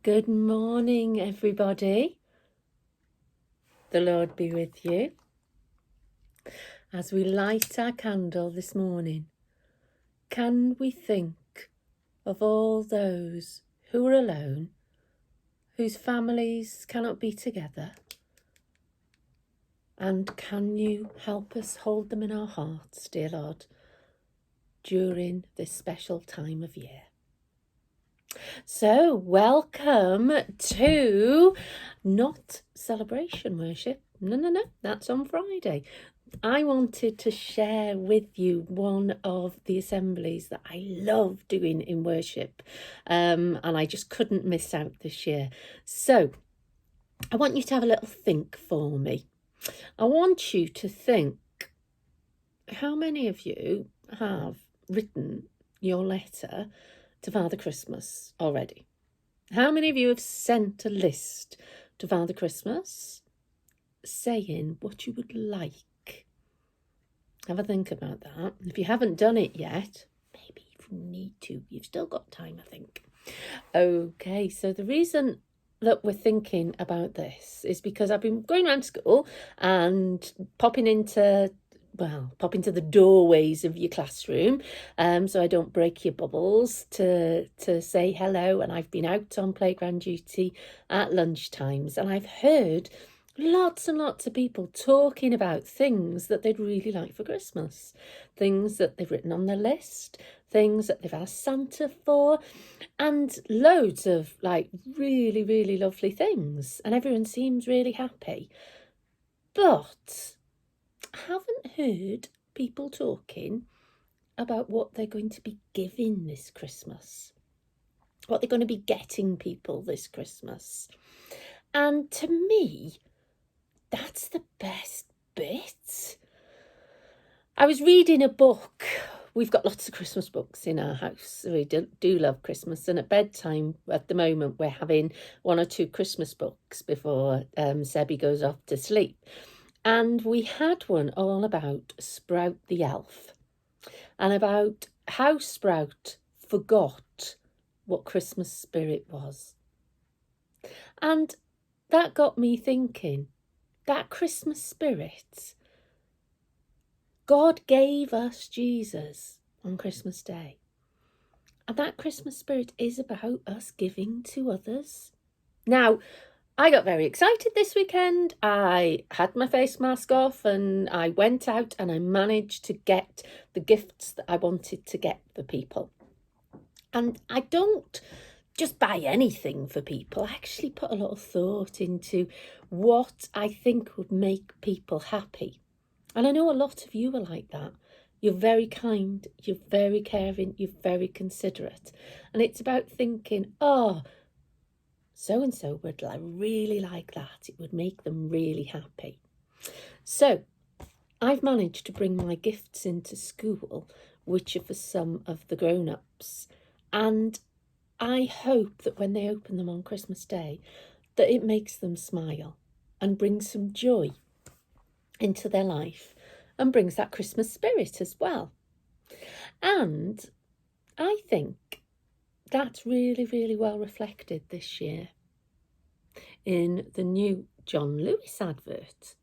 Good morning, everybody. The Lord be with you. As we light our candle this morning, can we think of all those who are alone, whose families cannot be together? And can you help us hold them in our hearts, dear Lord, during this special time of year? So, welcome to not celebration worship. No, that's on Friday. I wanted to share with you one of the assemblies that I love doing in worship, and I just couldn't miss out this year. So, I want you to have a little think for me. I want you to think, how many of you have written your letter to Father Christmas already? How many of you have sent a list to Father Christmas saying what you would like? Have a think about that. If you haven't done it yet, maybe you need to. You've still got time, I think. Okay, so the reason that we're thinking about this is because I've been going around school and popping into the doorways of your classroom, so I don't break your bubbles, to say hello. And I've been out on playground duty at lunchtimes, and I've heard lots and lots of people talking about things that they'd really like for Christmas, things that they've written on their list, things that they've asked Santa for, and loads of really, really lovely things. And everyone seems really happy. But I haven't heard people talking about what they're going to be giving this Christmas, what they're going to be getting people this Christmas. And to me, that's the best bit. I was reading a book. We've got lots of Christmas books in our house. We do love Christmas. And at bedtime, at the moment, we're having one or two Christmas books before Sebby goes off to sleep. And we had one all about Sprout the elf, and about how Sprout forgot what Christmas spirit was. And that got me thinking, that Christmas spirit, God gave us Jesus on Christmas Day. And that Christmas spirit is about us giving to others. Now, I got very excited this weekend. I had my face mask off and I went out and I managed to get the gifts that I wanted to get for people. And I don't just buy anything for people. I actually put a lot of thought into what I think would make people happy. And I know a lot of you are like that. You're very kind, you're very caring, you're very considerate. And it's about thinking, so-and-so would really like that. It would make them really happy. So I've managed to bring my gifts into school, which are for some of the grown-ups. And I hope that when they open them on Christmas Day, that it makes them smile and brings some joy into their life and brings that Christmas spirit as well. And I think that's really, really well reflected this year in the new John Lewis advert.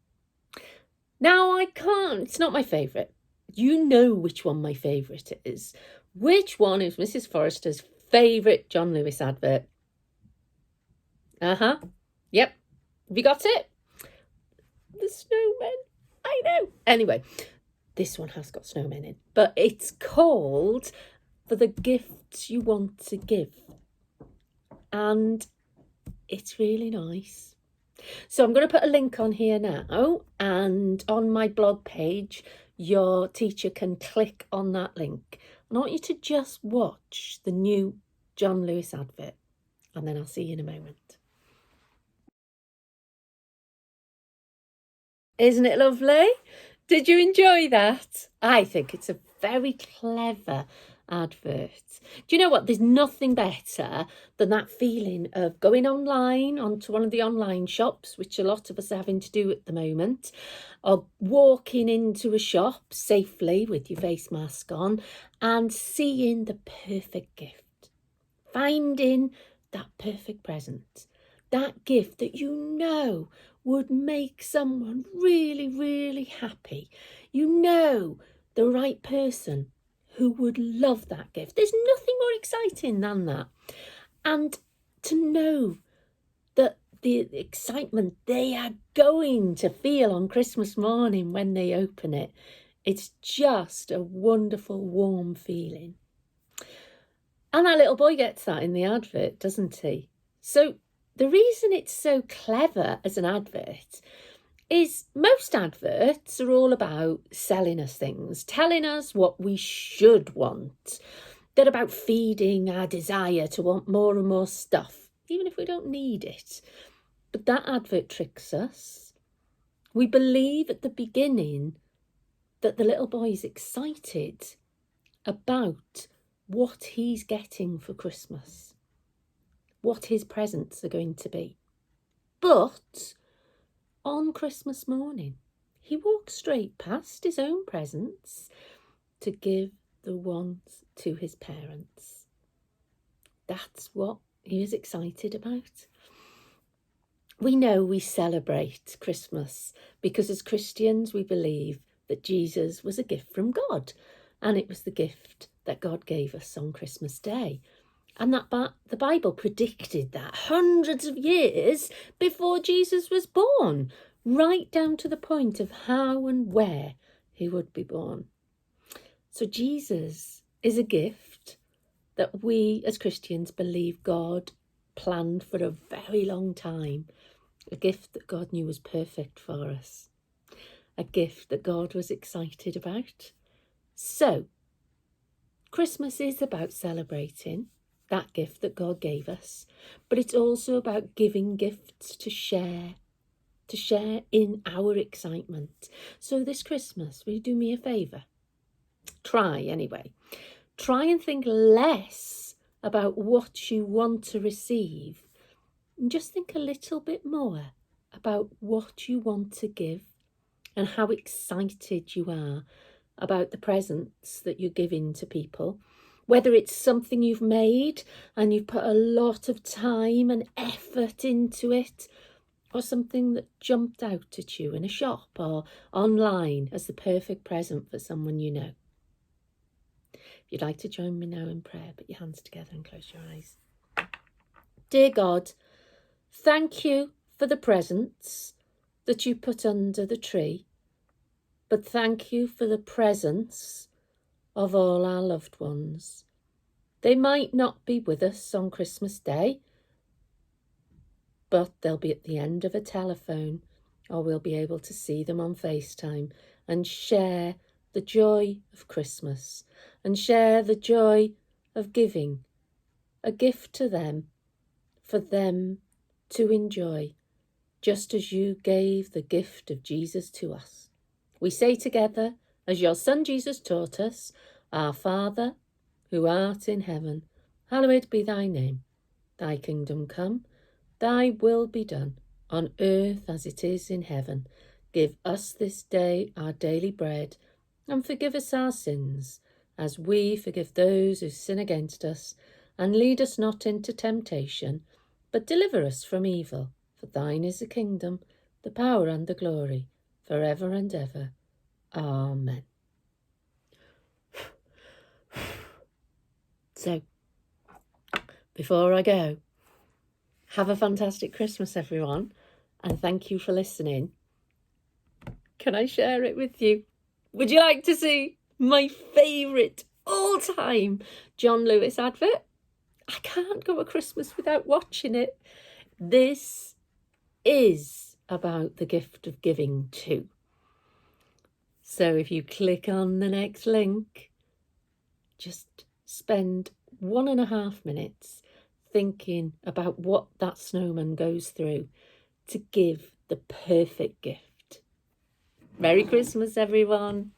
Now, it's not my favourite. You know which one my favourite is. Which one is Mrs. Forrester's favourite John Lewis advert? Yep. Have you got it? The snowmen. I know. Anyway, this one has got snowmen in, but it's called For the Gifts You Want to Give. And it's really nice. So I'm going to put a link on here now, and on my blog page, your teacher can click on that link. I want you to just watch the new John Lewis advert, and then I'll see you in a moment. Isn't it lovely? Did you enjoy that? I think it's a very clever advert. Do you know what? There's nothing better than that feeling of going online onto one of the online shops, which a lot of us are having to do at the moment, or walking into a shop safely with your face mask on and seeing the perfect gift, finding that perfect present, that gift that you know would make someone really, really happy. You know the right person who would love that gift. There's nothing more exciting than that. And to know that the excitement they are going to feel on Christmas morning when they open it, it's just a wonderful, warm feeling. And that little boy gets that in the advert, doesn't he? So the reason it's so clever as an advert is most adverts are all about selling us things, telling us what we should want. They're about feeding our desire to want more and more stuff, even if we don't need it. But that advert tricks us. We believe at the beginning that the little boy is excited about what he's getting for Christmas, what his presents are going to be. But on Christmas morning, he walks straight past his own presents to give the ones to his parents. That's what he was excited about. We know we celebrate Christmas because as Christians we believe that Jesus was a gift from God, and it was the gift that God gave us on Christmas Day. And that the Bible predicted that hundreds of years before Jesus was born, right down to the point of how and where he would be born. So Jesus is a gift that we as Christians believe God planned for a very long time, a gift that God knew was perfect for us, a gift that God was excited about. So Christmas is about celebrating that gift that God gave us, but it's also about giving gifts to share in our excitement. So this Christmas, will you do me a favour? Try and think less about what you want to receive and just think a little bit more about what you want to give and how excited you are about the presents that you're giving to people. Whether it's something you've made and you've put a lot of time and effort into it, or something that jumped out at you in a shop or online as the perfect present for someone you know. If you'd like to join me now in prayer, put your hands together and close your eyes. Dear God, thank you for the presents that you put under the tree, but thank you for the presence of all our loved ones. They might not be with us on Christmas Day, but they'll be at the end of a telephone, or we'll be able to see them on FaceTime and share the joy of Christmas and share the joy of giving a gift to them for them to enjoy, just as you gave the gift of Jesus to us. We say together, as your Son Jesus taught us, Our Father, who art in heaven, hallowed be thy name. Thy kingdom come, thy will be done, on earth as it is in heaven. Give us this day our daily bread, and forgive us our sins, as we forgive those who sin against us. And lead us not into temptation, but deliver us from evil. For thine is the kingdom, the power and the glory, for ever and ever. Amen. So, before I go, have a fantastic Christmas, everyone, and thank you for listening. Can I share it with you? Would you like to see my favourite all-time John Lewis advert? I can't go a Christmas without watching it. This is about the gift of giving too. So if you click on the next link, just spend 1.5 minutes thinking about what that snowman goes through to give the perfect gift. Merry Christmas, everyone.